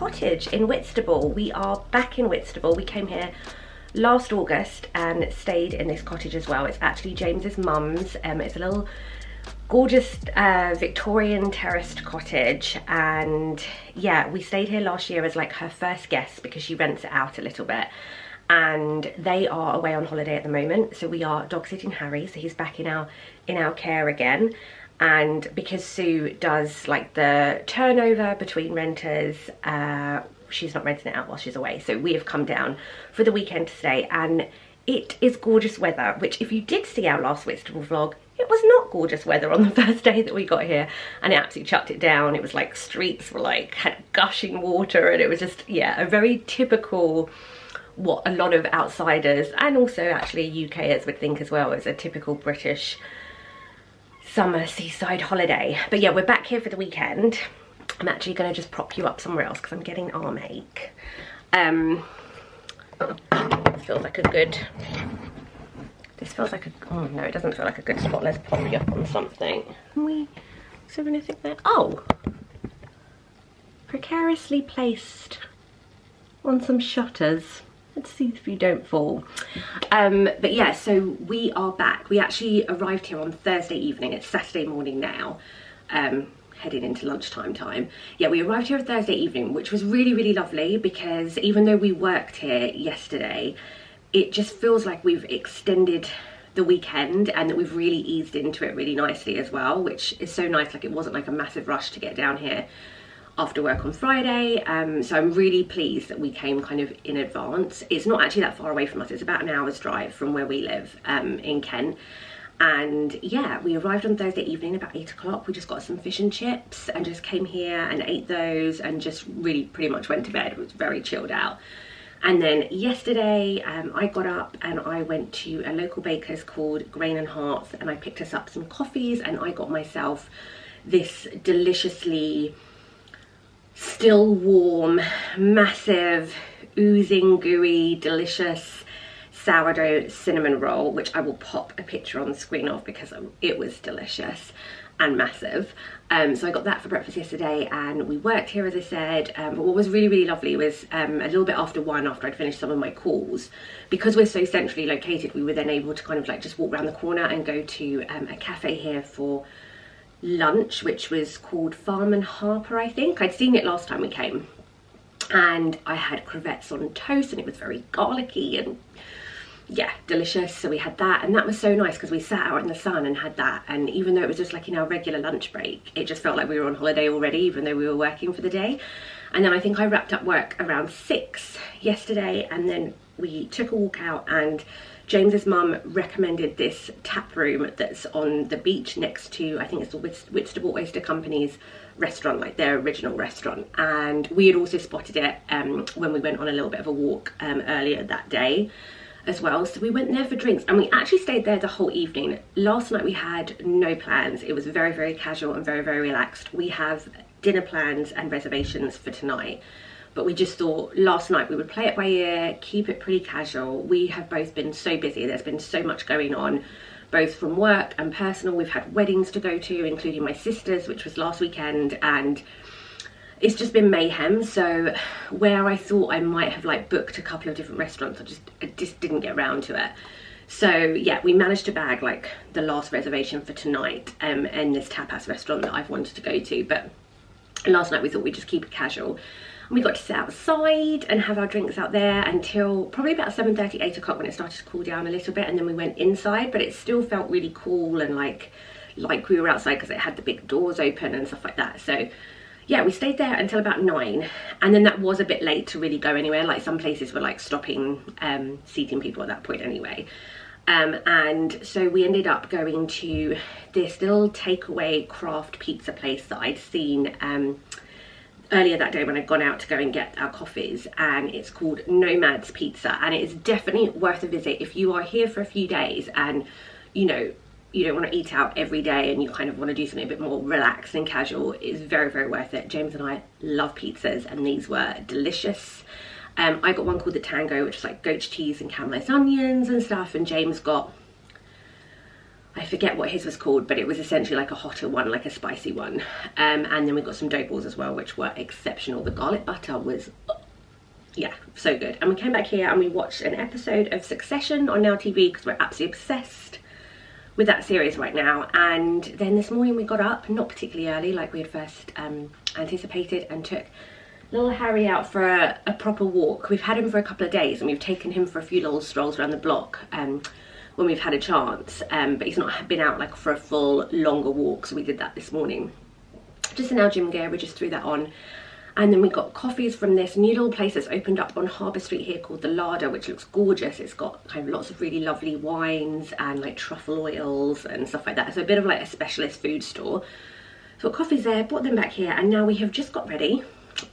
Cottage in Whitstable. We are back in Whitstable. We came here last August and stayed in this cottage as well. It's actually James's mum's. It's a little gorgeous Victorian terraced cottage, and yeah, we stayed here last year as like her first guest because she rents it out a little bit, and they are away on holiday at the moment, so we are dog sitting Harry, so he's back in our care again. And because Sue does like the turnover between renters, she's not renting it out while she's away, so we have come down for the weekend to stay. And it is gorgeous weather, which if you did see our last Whitstable vlog, it was not gorgeous weather on the first day that we got here, and it absolutely chucked it down. It was like streets were like had gushing water, and it was just, yeah, a very typical, what a lot of outsiders and also actually UKers would think as well, as a typical British summer seaside holiday. But yeah, we're back here for the weekend. I'm actually going to just prop you up somewhere else because I'm getting arm ache. Feels like a good, this feels like a, oh no, it doesn't feel like a good spot. Let's pop you up on something. Is there anything there? Oh, precariously placed on some shutters. Let's see if you don't fall. But yeah, so we are back. We actually arrived here on Thursday evening. It's Saturday morning now, heading into lunchtime time. Yeah, we arrived here on Thursday evening, which was really, really lovely, because even though we worked here yesterday, it just feels like we've extended the weekend and that we've really eased into it really nicely as well, which is so nice. Like, it wasn't like a massive rush to get down here after work on Friday, so I'm really pleased that we came kind of in advance. It's not actually that far away from us. It's about an hour's drive from where we live in Kent. And yeah, we arrived on Thursday evening about 8 o'clock. We just got some fish and chips and just came here and ate those and just really pretty much went to bed. It was very chilled out. And then yesterday I got up and I went to a local baker's called Grain and Hearts, and I picked us up some coffees, and I got myself this deliciously still warm, massive, oozing, gooey, delicious sourdough cinnamon roll, which I will pop a picture on the screen of because it was delicious and massive. So I got that for breakfast yesterday, and we worked here, as I said. But what was really, really lovely was a little bit after 1, after I'd finished some of my calls, because we're so centrally located, we were then able to kind of like just walk around the corner and go to a cafe here for lunch, which was called Farm and Harper, I think. I'd seen it last time we came, and I had crevettes on toast, and it was very garlicky and yeah, delicious. So we had that, and that was so nice because we sat out in the sun and had that, and even though it was just like in our regular lunch break, it just felt like we were on holiday already, even though we were working for the day. And then I think I wrapped up work around 6 yesterday, and then we took a walk out, and James's mum recommended this tap room that's on the beach next to, I think it's the Whitstable Oyster Company's restaurant, like their original restaurant. And we had also spotted it when we went on a little bit of a walk earlier that day as well. So we went there for drinks, and we actually stayed there the whole evening. Last night we had no plans. It was very, very casual and very, very relaxed. We have dinner plans and reservations for tonight, but we just thought last night we would play it by ear, keep it pretty casual. We have both been so busy. There's been so much going on, both from work and personal. We've had weddings to go to, including my sister's, which was last weekend, and it's just been mayhem. So where I thought I might have like booked a couple of different restaurants, I just didn't get around to it. So yeah, we managed to bag like the last reservation for tonight in this tapas restaurant that I've wanted to go to. But last night we thought we'd just keep it casual. We got to sit outside and have our drinks out there until probably about 7:30, 8 o'clock, when it started to cool down a little bit, and then we went inside, but it still felt really cool and like we were outside because it had the big doors open and stuff like that. So yeah, we stayed there until about 9, and then that was a bit late to really go anywhere. Like some places were like stopping seating people at that point anyway. And so we ended up going to this little takeaway craft pizza place that I'd seen earlier that day when I'd gone out to go and get our coffees, and it's called Nomad's Pizza, and it is definitely worth a visit if you are here for a few days and you know you don't want to eat out every day and you kind of want to do something a bit more relaxed and casual. It's very, very worth it. James and I love pizzas, and these were delicious. I got one called the Tango, which is like goat cheese and caramelized onions and stuff, and James got, I forget what his was called, but it was essentially like a hotter one, like a spicy one. And then we got some dough balls as well, which were exceptional. The garlic butter was, yeah, so good. And we came back here and we watched an episode of Succession on Now TV because we're absolutely obsessed with that series right now. And then this morning we got up, not particularly early like we had first anticipated, and took little Harry out for a proper walk. We've had him for a couple of days and we've taken him for a few little strolls around the block when we've had a chance, but he's not been out like for a full longer walk, so we did that this morning. Just in our gym gear, we just threw that on. And then we got coffees from this new little place that's opened up on Harbour Street here called The Larder, which looks gorgeous. It's got kind of lots of really lovely wines and like truffle oils and stuff like that. So a bit of like a specialist food store. So got coffees there, brought them back here, and now we have just got ready.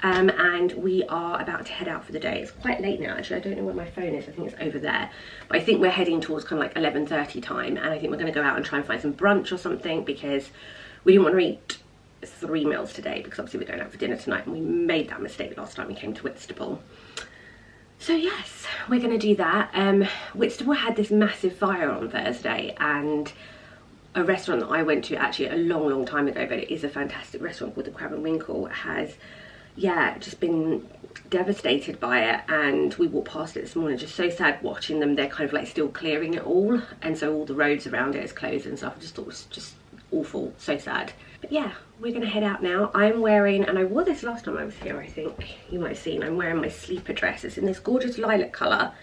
And we are about to head out for the day. It's quite late now, actually. I don't know where my phone is. I think it's over there. But I think we're heading towards kind of like 11:30 time, and I think we're going to go out and try and find some brunch or something, because we didn't want to eat 3 meals today, because obviously we're going out for dinner tonight, and we made that mistake last time we came to Whitstable. So yes, we're going to do that. Whitstable had this massive fire on Thursday, and a restaurant that I went to actually a long time ago, but it is a fantastic restaurant called the Crab and Winkle, has, yeah, just been devastated by it. And we walked past it this morning, just so sad watching them. They're kind of like still clearing it all, and so all the roads around it is closed and stuff. I just thought it was just awful, so sad. But yeah, we're gonna head out now. I'm wearing, and I wore this last time I was here, I think you might have seen, I'm wearing my sleeper dress. It's in this gorgeous lilac colour.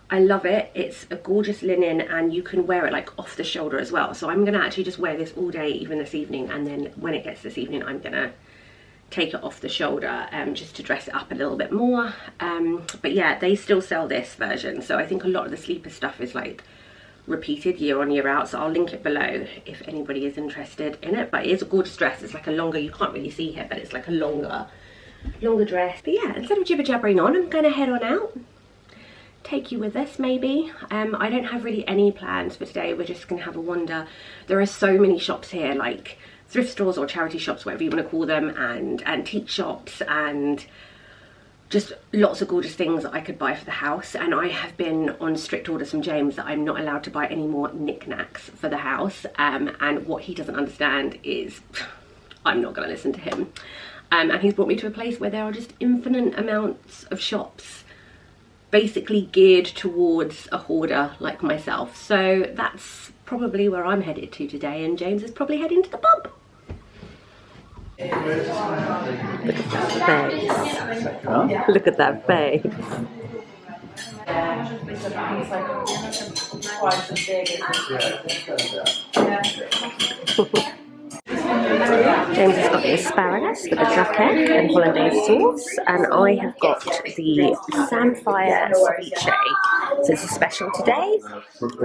I love it. It's a gorgeous linen, and you can wear it like off the shoulder as well. So I'm gonna actually just wear this all day, even this evening, and then when it gets this evening I'm gonna take it off the shoulder just to dress it up a little bit more. But yeah, they still sell this version, so I think a lot of the sleeper stuff is like repeated year on year out, so I'll link it below if anybody is interested in it. But it is a gorgeous dress. It's like a longer, you can't really see here, but it's like a longer dress. But yeah, instead of jibber jabbering on, I'm gonna head on out, take you with us maybe. I don't have really any plans for today. We're just gonna have a wander. There are so many shops here, like thrift stores or charity shops, whatever you want to call them, and antique shops, and just lots of gorgeous things that I could buy for the house. And I have been on strict orders from James that I'm not allowed to buy any more knickknacks for the house, and what he doesn't understand is I'm not going to listen to him. And he's brought me to a place where there are just infinite amounts of shops basically geared towards a hoarder like myself. So that's probably where I'm headed to today, and James is probably heading to the pub. Look at that face. Huh? Look at that face. James has got the asparagus with the jacket and hollandaise sauce, and I have got the samphire ceviche. So it's a special today,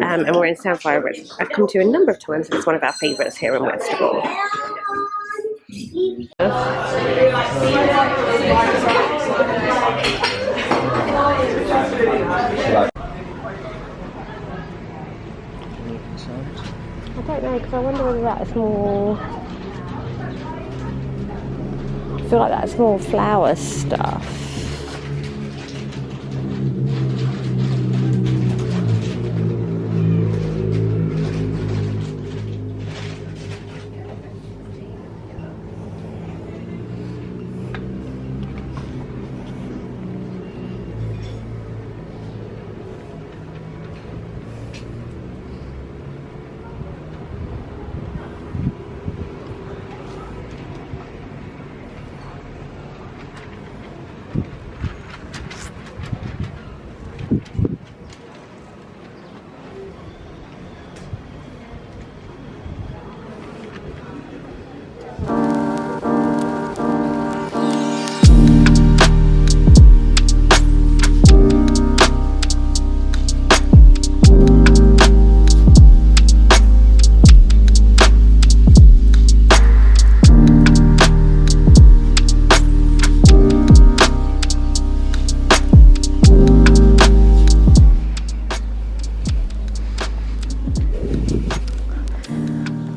and we're in Samphire, which I've come to a number of times, and it's one of our favourites here in Whitstable. I don't know, because I wonder whether that's more, I feel like that's more flower stuff.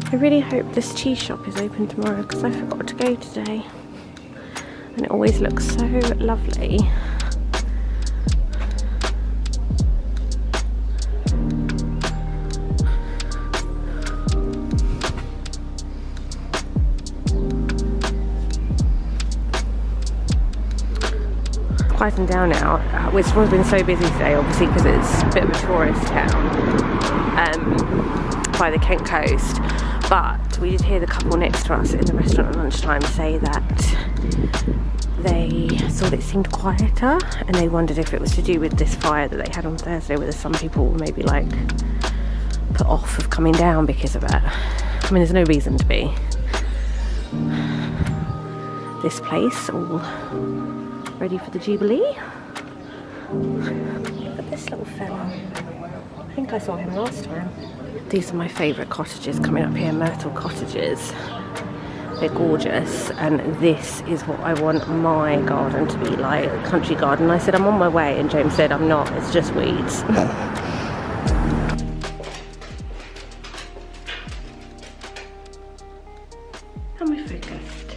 I really hope this cheese shop is open tomorrow, because I forgot to go today, and it always looks so lovely. quieting down now. Whitstable's been so busy today, obviously, because it's a bit of a tourist town by the Kent coast. But we did hear the couple next to us in the restaurant at lunchtime say that they thought it seemed quieter, and they wondered if it was to do with this fire that they had on Thursday, whether some people were maybe like put off of coming down because of it. I mean, there's no reason to be. This place all ready for the Jubilee. Look at this little fella. I think I saw him last time. These are my favourite cottages coming up here, Myrtle Cottages. They're gorgeous, and this is what I want my garden to be like, a country garden. I said I'm on my way, and James said I'm not, it's just weeds. And we're focused.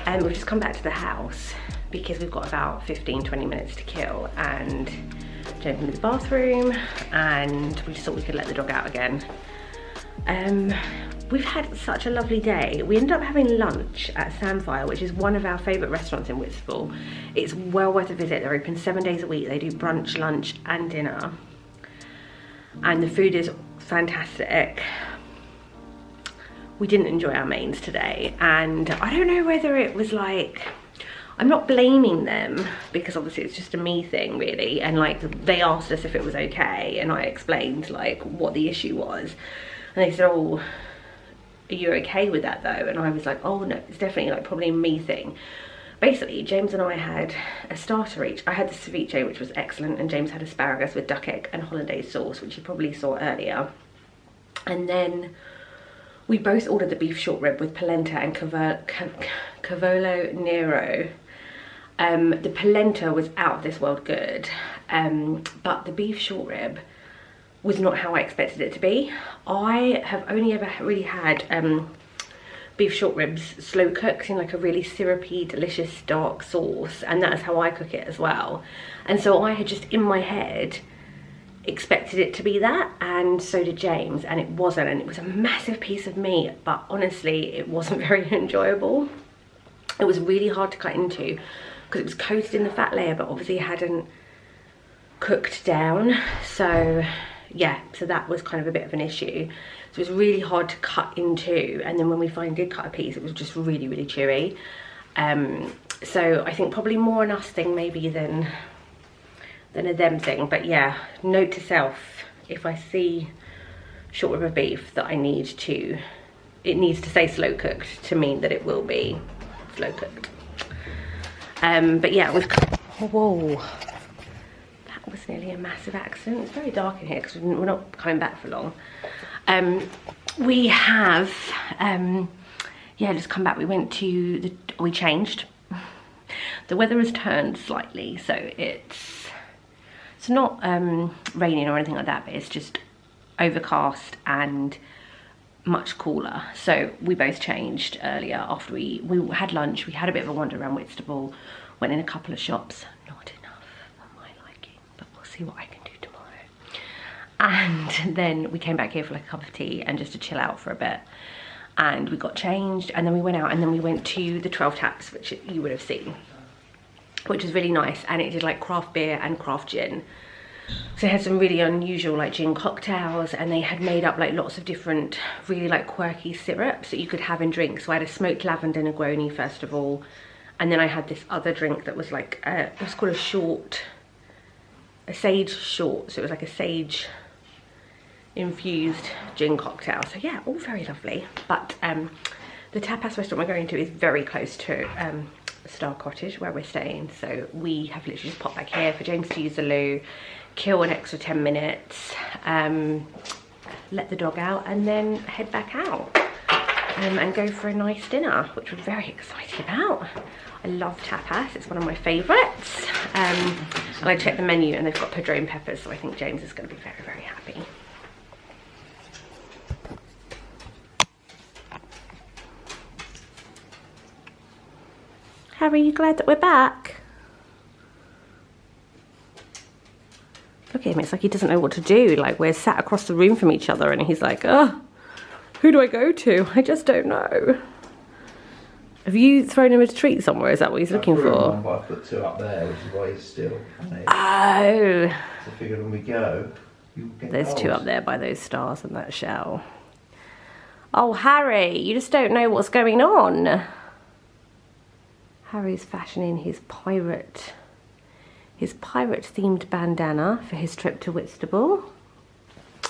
And we've just come back to the house because we've got about 15-20 minutes to kill, and James went to the bathroom, and we just thought we could let the dog out again. We've had such a lovely day. We ended up having lunch at Samphire, which is one of our favourite restaurants in Whitstable. It's well worth a visit. They're open 7 days a week. They do brunch, lunch and dinner. And the food is fantastic. We didn't enjoy our mains today, and I don't know whether it was like, I'm not blaming them because obviously it's just a me thing really, and like they asked us if it was okay, and I explained like what the issue was, and they said, oh, are you okay with that though? And I was like, oh no, it's definitely like probably a me thing. Basically, James and I had a starter each. I had the ceviche, which was excellent, and James had asparagus with duck egg and hollandaise sauce, which you probably saw earlier. And then we both ordered the beef short rib with polenta and cavolo nero. The polenta was out of this world good, but the beef short rib was not how I expected it to be. I have only ever really had beef short ribs slow cooked in like a really syrupy, delicious dark sauce, and that's how I cook it as well. And so I had just in my head expected it to be that, and so did James, and it wasn't, and it was a massive piece of meat, but honestly it wasn't very enjoyable. It was really hard to cut into because it was coated in the fat layer, but obviously it hadn't cooked down. So yeah, so that was kind of a bit of an issue. So it was really hard to cut into, and then when we finally did cut a piece, it was just really, really chewy. So I think probably more an us thing maybe than a them thing. But yeah, note to self, if I see short rib of beef that it needs to say slow cooked to mean that it will be slow cooked. But yeah, whoa, that was nearly a massive accident. It's very dark in here because we're not coming back for long. We have yeah, just come back. We changed. The weather has turned slightly, so it's not raining or anything like that, but it's just overcast and much cooler. So we both changed earlier after we had lunch. We had a bit of a wander around Whitstable, went in a couple of shops, not enough for my liking, but we'll see what I can do tomorrow. And then we came back here for like a cup of tea and just to chill out for a bit, and we got changed, and then we went out, and then we went to the 12 Taps, which you would have seen, which was really nice, and it did like craft beer and craft gin. So they had some really unusual like gin cocktails, and they had made up like lots of different really like quirky syrups that you could have in drinks. So I had a smoked lavender Negroni first of all, and then I had this other drink that was like it was called a sage short, so it was like a sage infused gin cocktail. So yeah, all very lovely. But the tapas restaurant we're going to is very close to Star Cottage where we're staying, so we have literally just popped back here for James to use the loo, kill an extra 10 minutes, let the dog out, and then head back out and go for a nice dinner, which we're very excited about. I love tapas, it's one of my favourites. And I checked the menu and they've got padron peppers, so I think James is going to be very, very happy. Harry, you glad that we're back? Look at him, it's like he doesn't know what to do. Like, we're sat across the room from each other and he's like, oh, who do I go to? I just don't know. Have you thrown him a treat somewhere? Is that what he's looking for? One, but I put 2 up there, which is why he's still on it. Oh. So I figured when we go, you'll get There's goals. 2 up there by those stars in that shell. Oh, Harry, you just don't know what's going on. Harry's fashioning his pirate themed bandana for his trip to Whitstable.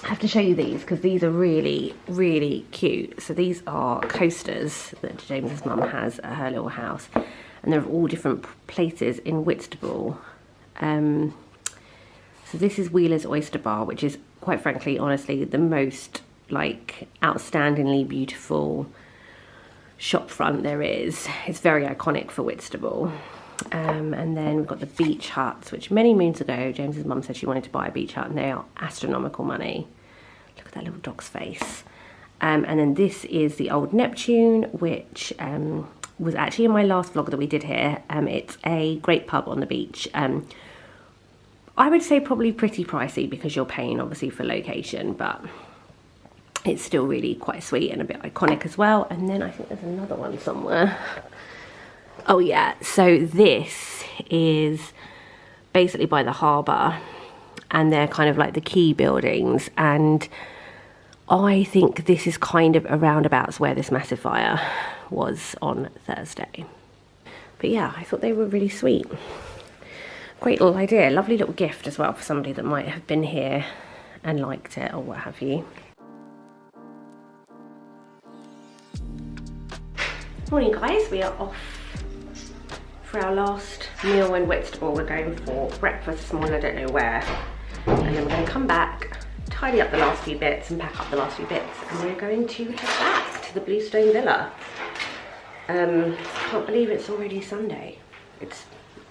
I have to show you these because these are really, really cute. So these are coasters that James's mum has at her little house, and they're of all different places in Whitstable. So this is Wheeler's Oyster Bar, which is, quite frankly, honestly, the most like outstandingly beautiful shop front there is. It's very iconic for Whitstable. And then we've got the beach huts, which many moons ago James's mum said she wanted to buy a beach hut, and they are astronomical money. Look at that little dog's face. And then this is the Old Neptune, which was actually in my last vlog that we did here. It's a great pub on the beach. I would say probably pretty pricey because you're paying obviously for location, but it's still really quite sweet and a bit iconic as well. And then I think there's another one somewhere. Oh yeah, so this is basically by the harbour, and they're kind of like the quay buildings, and I think this is kind of around about where this massive fire was on Thursday. But yeah, I thought they were really sweet. Great little idea, lovely little gift as well for somebody that might have been here and liked it or what have you. Morning guys, we are off for our last meal in Whitstable. We're going for breakfast this morning, I don't know where, and then we're going to come back, tidy up the last few bits and pack up the last few bits, and we're going to head back to the Bluestone Villa. Can't believe it's already Sunday.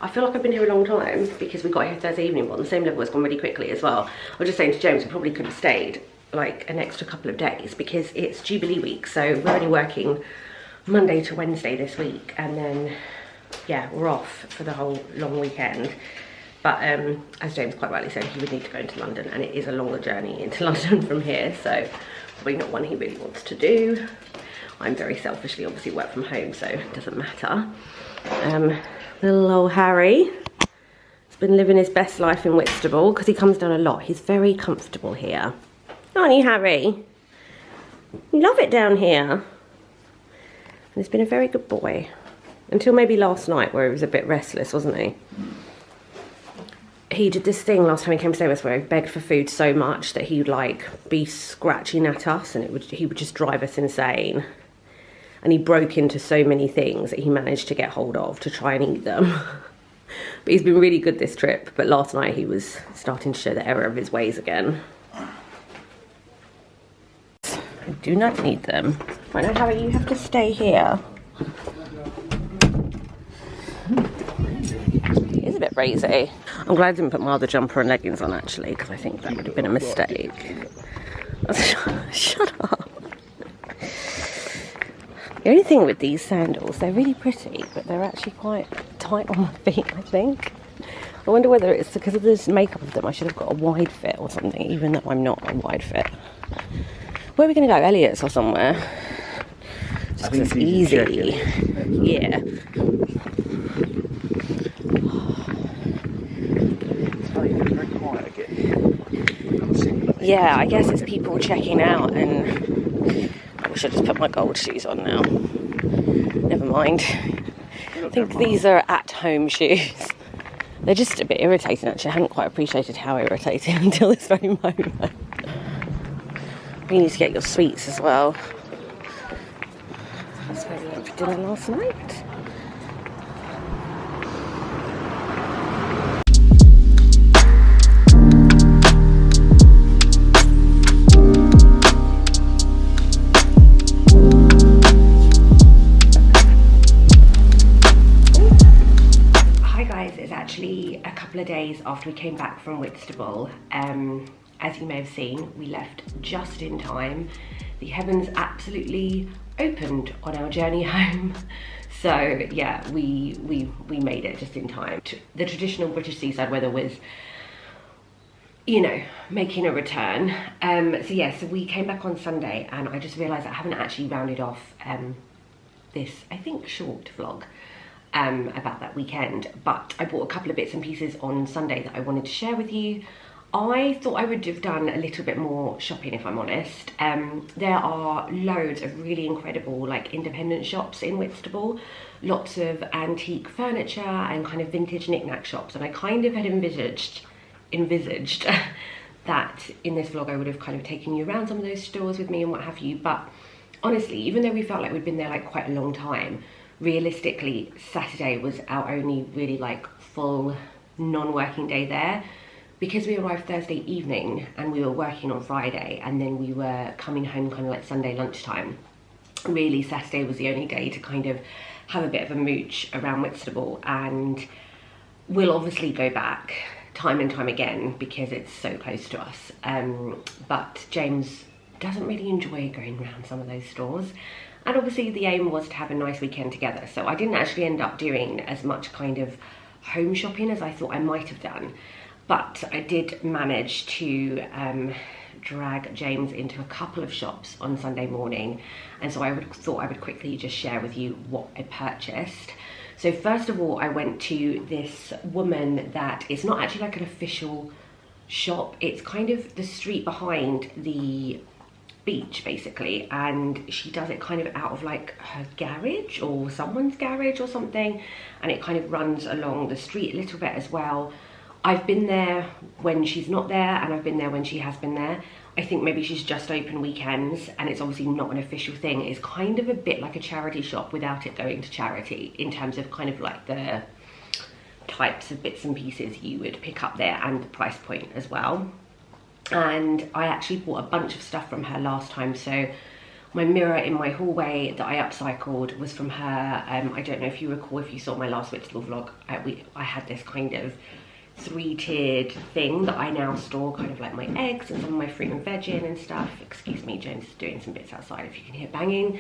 I feel like I've been here a long time because we got here Thursday evening, but on the same level it's gone really quickly as well. I was just saying to James, we probably could have stayed like an extra couple of days because it's Jubilee week, so we're only working Monday to Wednesday this week, and then yeah, we're off for the whole long weekend. But as James quite rightly said, he would need to go into London, and it is a longer journey into London from here, so probably not one he really wants to do. I'm very selfishly obviously work from home, so it doesn't matter. Little old Harry has been living his best life in Whitstable because he comes down a lot. He's very comfortable here. Aren't you, Harry? You love it down here. And he's been a very good boy. Until maybe last night where he was a bit restless, wasn't he? He did this thing last time he came to stay with us where he begged for food so much that he'd like be scratching at us, and he would just drive us insane. And he broke into so many things that he managed to get hold of to try and eat them. But he's been really good this trip, but last night he was starting to show the error of his ways again. I do not need them. Right now, Harry, you have to stay here. It is a bit crazy. I'm glad I didn't put my other jumper and leggings on actually, because I think that would have been a mistake. Shut up. The only thing with these sandals, they're really pretty, but they're actually quite tight on my feet, I think. I wonder whether it's because of this makeup of them, I should have got a wide fit or something, even though I'm not a wide fit. Where are we going to go? Elliot's or somewhere? Just because it's easy. Yeah. Yeah, I guess it's people checking out, and I wish I just put my gold shoes on now. Never mind. I think these are at-home shoes. They're just a bit irritating actually. I hadn't quite appreciated how irritating until this very moment. You need to get your sweets as well. That's where we went for dinner last night. A couple of days after we came back from Whitstable. As you may have seen, we left just in time. The heavens absolutely opened on our journey home. So yeah, we made it just in time. The traditional British seaside weather was, you know, making a return. So yeah, so we came back on Sunday, and I just realised I haven't actually rounded off this, I think, short vlog about that weekend, but I bought a couple of bits and pieces on Sunday that I wanted to share with you. I thought I would have done a little bit more shopping, if I'm honest. There are loads of really incredible like independent shops in Whitstable, lots of antique furniture and kind of vintage knick-knack shops, and I kind of had envisaged that in this vlog I would have kind of taken you around some of those stores with me and what have you, but honestly, even though we felt like we'd been there like quite a long time, realistically Saturday was our only really like full non-working day there, because we arrived Thursday evening and we were working on Friday and then we were coming home kind of like Sunday lunchtime. Really, Saturday was the only day to kind of have a bit of a mooch around Whitstable, and we'll obviously go back time and time again because it's so close to us. But James doesn't really enjoy going around some of those stores, and obviously the aim was to have a nice weekend together, so I didn't actually end up doing as much kind of home shopping as I thought I might have done. But I did manage to drag James into a couple of shops on Sunday morning, and so I thought I would quickly just share with you what I purchased. So first of all, I went to this woman that is not actually like an official shop, it's kind of the street behind the beach basically, and she does it kind of out of like her garage or someone's garage or something, and it kind of runs along the street a little bit as well. I've been there when she's not there, and I've been there when she has been there. I think maybe she's just open weekends, and it's obviously not an official thing. It's kind of a bit like a charity shop without it going to charity, in terms of kind of like the types of bits and pieces you would pick up there and the price point as well. And I actually bought a bunch of stuff from her last time. So my mirror in my hallway that I upcycled was from her. I don't know if you recall, if you saw my last Whitstable vlog, I had this kind of 3-tiered thing that I now store kind of like my eggs and some of my fruit and veg in and stuff. Excuse me, James is doing some bits outside if you can hear banging.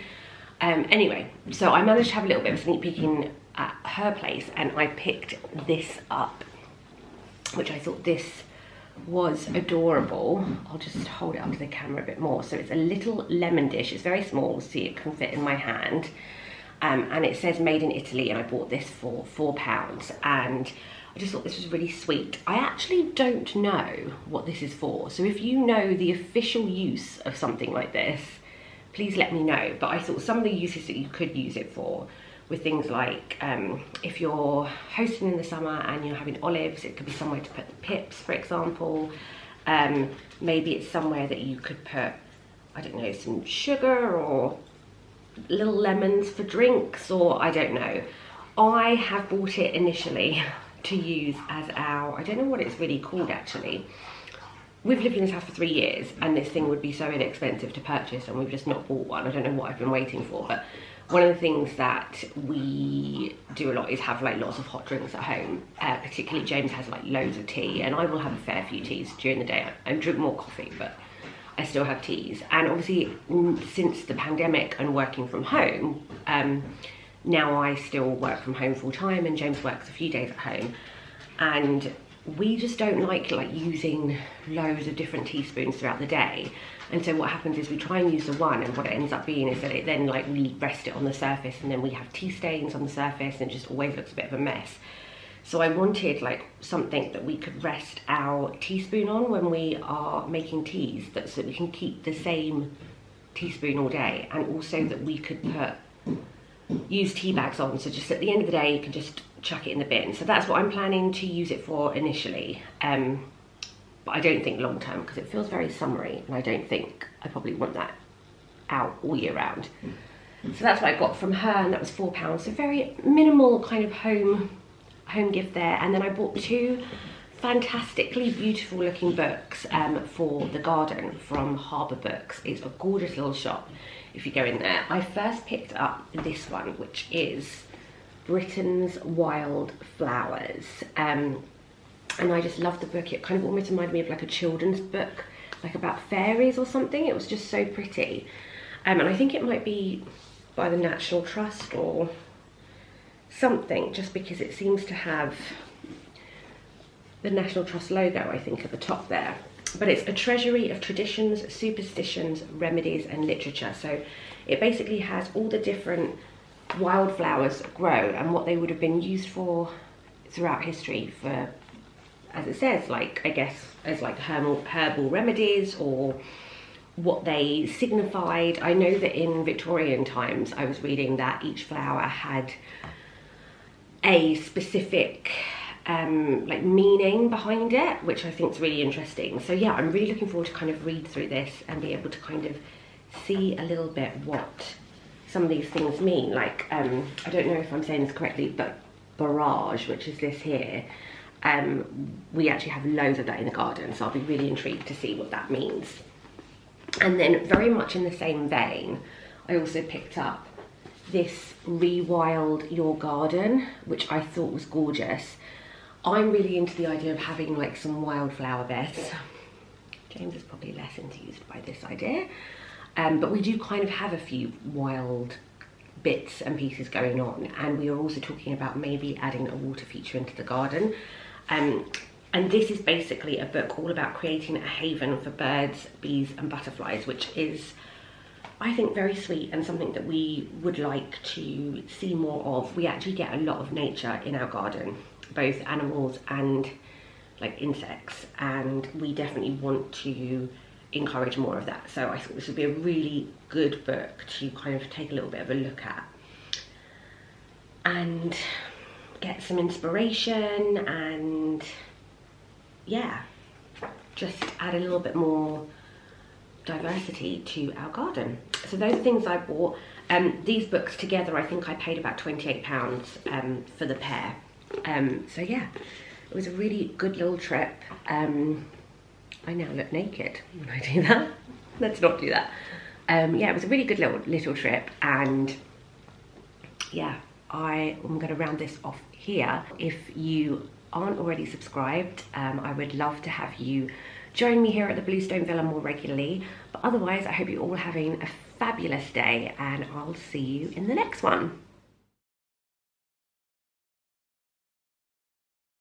Anyway, so I managed to have a little bit of a sneak peek in at her place, and I picked this up, which I thought this was adorable. I'll just hold it up to the camera a bit more. So it's a little lemon dish. It's very small, so it can fit in my hand. And it says made in Italy, and I bought this for £4, and I just thought this was really sweet. I actually don't know what this is for, so if you know the official use of something like this, please let me know. But I thought some of the uses that you could use it for were things like if you're hosting in the summer and you're having olives, it could be somewhere to put the pips, for example. Maybe it's somewhere that you could put, I don't know, some sugar or little lemons for drinks, or I don't know. I have bought it initially to use as our, I don't know what it's really called actually. We've lived in this house for 3 years, and this thing would be so inexpensive to purchase, and we've just not bought one. I don't know what I've been waiting for, but one of the things that we do a lot is have like lots of hot drinks at home. Particularly James has like loads of tea, and I will have a fair few teas during the day. I drink more coffee, but I still have teas. And obviously since the pandemic and working from home, now I still work from home full time, and James works a few days at home, and we just don't like using loads of different teaspoons throughout the day. And so what happens is we try and use the one, and what it ends up being is that it then like we rest it on the surface, and then we have tea stains on the surface, and it just always looks a bit of a mess. So I wanted like something that we could rest our teaspoon on when we are making teas, so that we can keep the same teaspoon all day, and also that we could use tea bags on, so just at the end of the day you can just chuck it in the bin. So that's what I'm planning to use it for initially, but I don't think long term, because it feels very summery, and I don't think I probably want that out all year round. So that's what I got from her, and that was £4. So very minimal kind of home gift there. And then I bought 2 fantastically beautiful looking books for the garden from Harbour Books. It's a gorgeous little shop if you go in there. I first picked up this one, which is Britain's Wild Flowers, and I just love the book. It kind of almost reminded me of like a children's book, like about fairies or something. It was just so pretty, and I think it might be by the National Trust or something, just because it seems to have the National Trust logo, I think, at the top there. But it's a treasury of traditions, superstitions, remedies and literature. So it basically has all the different wildflowers grow and what they would have been used for throughout history for, as it says, like, I guess, as like herbal remedies, or what they signified. I know that in Victorian times, I was reading that each flower had a specific like meaning behind it, which I think is really interesting. So yeah, I'm really looking forward to kind of read through this and be able to kind of see a little bit what some of these things mean. Like, I don't know if I'm saying this correctly, but barrage, which is this here, we actually have loads of that in the garden, so I'll be really intrigued to see what that means. And then very much in the same vein, I also picked up this Rewild Your Garden, which I thought was gorgeous. I'm really into the idea of having like some wildflower beds. James is probably less enthused by this idea, but we do kind of have a few wild bits and pieces going on, and we are also talking about maybe adding a water feature into the garden. And this is basically a book all about creating a haven for birds, bees and butterflies, which is, I think, very sweet and something that we would like to see more of. We actually get a lot of nature in our garden, both animals and like insects, and we definitely want to encourage more of that. So I thought this would be a really good book to kind of take a little bit of a look at and get some inspiration, and yeah, just add a little bit more diversity to our garden. So those are things I bought. These books together, I think I paid about £28 for the pair. So yeah, it was a really good little trip. I now look naked when I do that. Let's not do that. Yeah, it was a really good little trip, and yeah, I am going to round this off here. If you aren't already subscribed, I would love to have you join me here at the Bluestone Villa more regularly. But otherwise, I hope you're all having a fabulous day, and I'll see you in the next one.